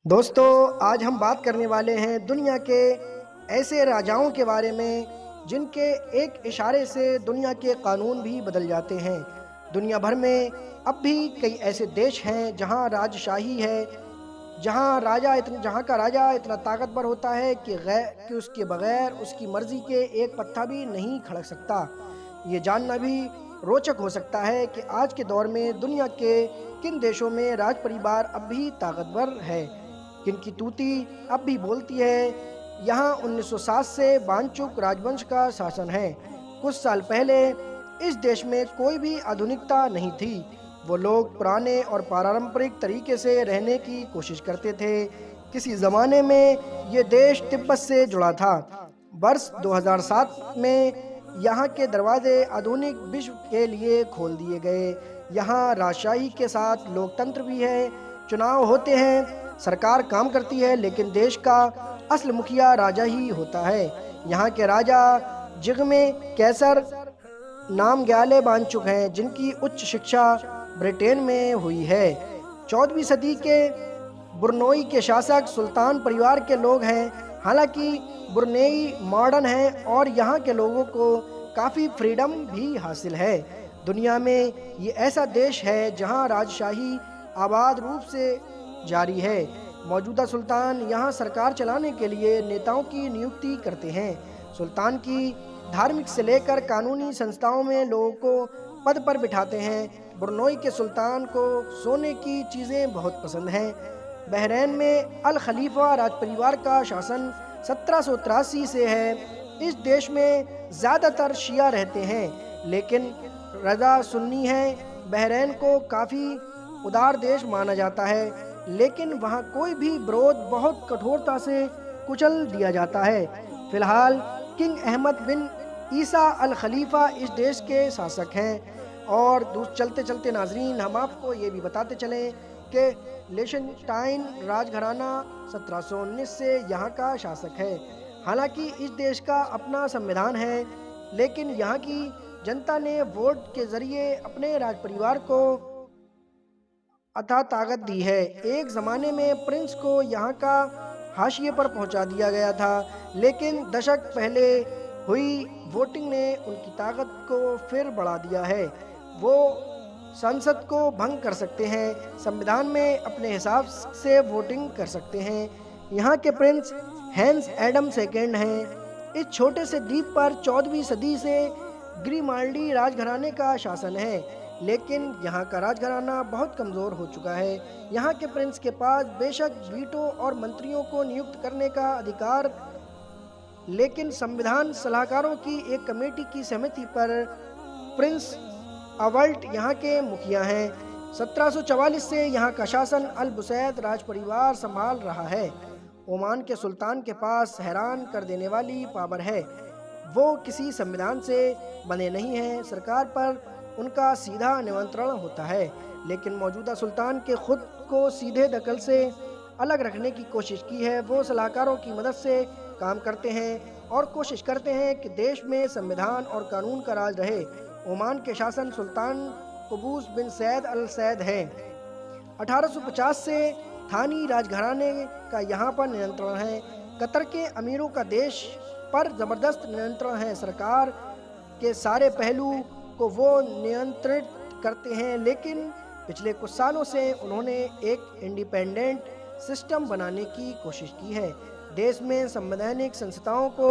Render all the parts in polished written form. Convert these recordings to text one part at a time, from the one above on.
दोस्तों, आज हम बात करने वाले हैं दुनिया के ऐसे राजाओं के बारे में जिनके एक इशारे से दुनिया के कानून भी बदल जाते हैं। दुनिया भर में अब भी कई ऐसे देश हैं जहां राजशाही है, जहां का राजा इतना ताकतवर होता है कि उसके बगैर उसकी मर्जी के एक पत्ता भी नहीं खड़क सकता। ये जानना भी रोचक हो सकता है कि आज के दौर में दुनिया के किन देशों में राज परिवार अब भी ताकतवर है, किनकी तूती अब भी बोलती है। यहाँ 1907 से वांगचुक राजवंश का शासन है। कुछ साल पहले इस देश में कोई भी आधुनिकता नहीं थी। वो लोग पुराने और पारंपरिक तरीके से रहने की कोशिश करते थे। किसी ज़माने में ये देश तिब्बत से जुड़ा था। वर्ष 2007 में यहाँ के दरवाजे आधुनिक विश्व के लिए खोल दिए गए। यहाँ राजशाही के साथ लोकतंत्र भी है, चुनाव होते हैं, सरकार काम करती है, लेकिन देश का असल मुखिया राजा ही होता है। यहाँ के राजा जिगमे कैसर नामग्याल वांगचुक हैं, जिनकी उच्च शिक्षा ब्रिटेन में हुई है। 14वीं सदी के ब्रुनेई के शासक सुल्तान परिवार के लोग हैं। हालांकि ब्रुनेई मॉडर्न है और यहाँ के लोगों को काफ़ी फ्रीडम भी हासिल है। दुनिया में ये ऐसा देश है जहाँ राजशाही आबाद रूप से जारी है। मौजूदा सुल्तान यहाँ सरकार चलाने के लिए नेताओं की नियुक्ति करते हैं। सुल्तान की धार्मिक से लेकर कानूनी संस्थाओं में लोगों को पद पर बिठाते हैं। ब्रुनेई के सुल्तान को सोने की चीज़ें बहुत पसंद हैं। बहरीन में अल खलीफा राजपरिवार का शासन 1783 से है। इस देश में ज़्यादातर शिया रहते हैं, लेकिन रज़ा सुन्नी हैं। बहरीन को काफ़ी उदार देश माना जाता है, लेकिन वहाँ कोई भी विरोध बहुत कठोरता से कुचल दिया जाता है। फ़िलहाल किंग अहमद बिन ईसा अल खलीफा इस देश के शासक हैं। और चलते चलते नाजरीन, हम आपको ये भी बताते चलें कि लिechtenstein राजघराना 1719 से यहाँ का शासक है। हालांकि इस देश का अपना संविधान है, लेकिन यहाँ की जनता ने वोट के ज़रिए अपने राजपरिवार को अथाह ताकत दी है। एक ज़माने में प्रिंस को यहाँ का हाशिए पर पहुँचा दिया गया था, लेकिन दशक पहले हुई वोटिंग ने उनकी ताकत को फिर बढ़ा दिया है। वो संसद को भंग कर सकते हैं, संविधान में अपने हिसाब से वोटिंग कर सकते हैं। यहाँ के प्रिंस हैंस एडम सेकेंड हैं। इस छोटे से द्वीप पर 14वीं सदी से ग्रिमाल्डी राजघराने का शासन है, लेकिन यहाँ का राजघराना बहुत कमज़ोर हो चुका है। यहाँ के प्रिंस के पास बेशक वीटो और मंत्रियों को नियुक्त करने का अधिकार, लेकिन संविधान सलाहकारों की एक कमेटी की सहमति पर प्रिंस अवल्ट यहाँ के मुखिया हैं। 1744 से यहाँ का शासन अल बुसैद राजपरिवार संभाल रहा है। ओमान के सुल्तान के पास हैरान कर देने वाली पावर है। वो किसी संविधान से बने नहीं हैं, सरकार पर उनका सीधा नियंत्रण होता है, लेकिन मौजूदा सुल्तान के खुद को सीधे दखल से अलग रखने की कोशिश की है। वो सलाहकारों की मदद से काम करते हैं और कोशिश करते हैं कि देश में संविधान और कानून का राज रहे। ओमान के शासन सुल्तान कबूस बिन सैद अल सैद है। 1850 से थानी राजघराने का यहाँ पर नियंत्रण है। कतर के अमीरों का देश पर ज़बरदस्त नियंत्रण है। सरकार के सारे पहलू को वो नियंत्रित करते हैं, लेकिन पिछले कुछ सालों से उन्होंने एक इंडिपेंडेंट सिस्टम बनाने की कोशिश की है। देश में संवैधानिक संस्थाओं को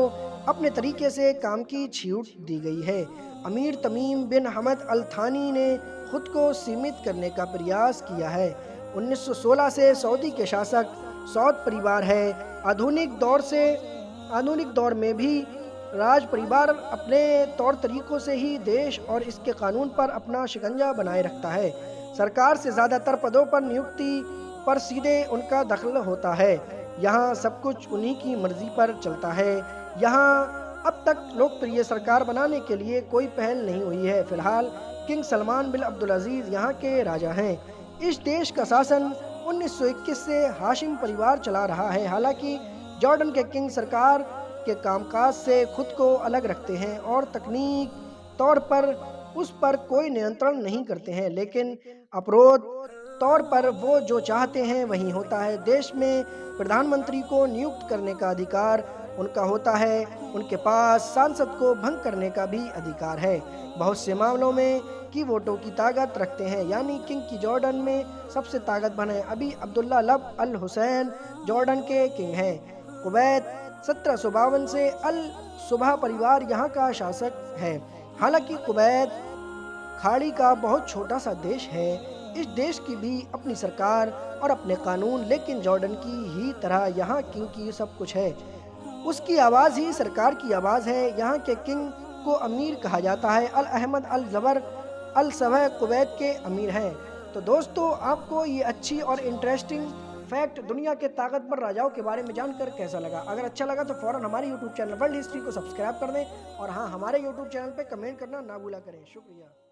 अपने तरीके से काम की छूट दी गई है। अमीर तमीम बिन हमद अल थानी ने खुद को सीमित करने का प्रयास किया है। 1916 से सऊदी के शासक सौद परिवार है। आधुनिक दौर में भी राज परिवार अपने तौर तरीकों से ही देश और इसके कानून पर अपना शिकंजा बनाए रखता है। सरकार से ज़्यादातर पदों पर नियुक्ति पर सीधे उनका दखल होता है। यहाँ सब कुछ उन्हीं की मर्जी पर चलता है। यहाँ अब तक लोकप्रिय सरकार बनाने के लिए कोई पहल नहीं हुई है। फिलहाल किंग सलमान बिन अब्दुल अजीज़ यहाँ के राजा हैं। इस देश का शासन 1921 से हाशिम परिवार चला रहा है। हालांकि जॉर्डन के किंग सरकार के कामकाज से खुद को अलग रखते हैं और तकनीक तौर पर उस पर कोई नियंत्रण नहीं करते हैं, लेकिन अपरोध तौर पर वो जो चाहते हैं वही होता है। देश में प्रधानमंत्री को नियुक्त करने का अधिकार उनका होता है, उनके पास सांसद को भंग करने का भी अधिकार है। बहुत से मामलों में कि वोटों की ताकत रखते हैं, यानी किंग की जॉर्डन में सबसे ताकतवर है। अभी अब्दुल्ला लब अल हुसैन जॉर्डन के किंग हैं। कुवैत 1752 से अल सुबह परिवार यहाँ का शासक है। हालांकि कुवैत खाड़ी का बहुत छोटा सा देश है। इस देश की भी अपनी सरकार और अपने कानून, लेकिन जॉर्डन की ही तरह यहाँ किंग की सब कुछ है। उसकी आवाज़ ही सरकार की आवाज़ है। यहाँ के किंग को अमीर कहा जाता है। अल अहमद अल जबर अल सवह कुवैत के अमीर हैं। तो दोस्तों, आपको ये अच्छी और इंटरेस्टिंग फैक्ट दुनिया के ताकतवर राजाओं के बारे में जानकर कैसा लगा? अगर अच्छा लगा तो फ़ौरन हमारे यूट्यूब चैनल वर्ल्ड हिस्ट्री को सब्सक्राइब कर दें और हाँ, हमारे यूट्यूब चैनल पे कमेंट करना ना भूला करें। शुक्रिया।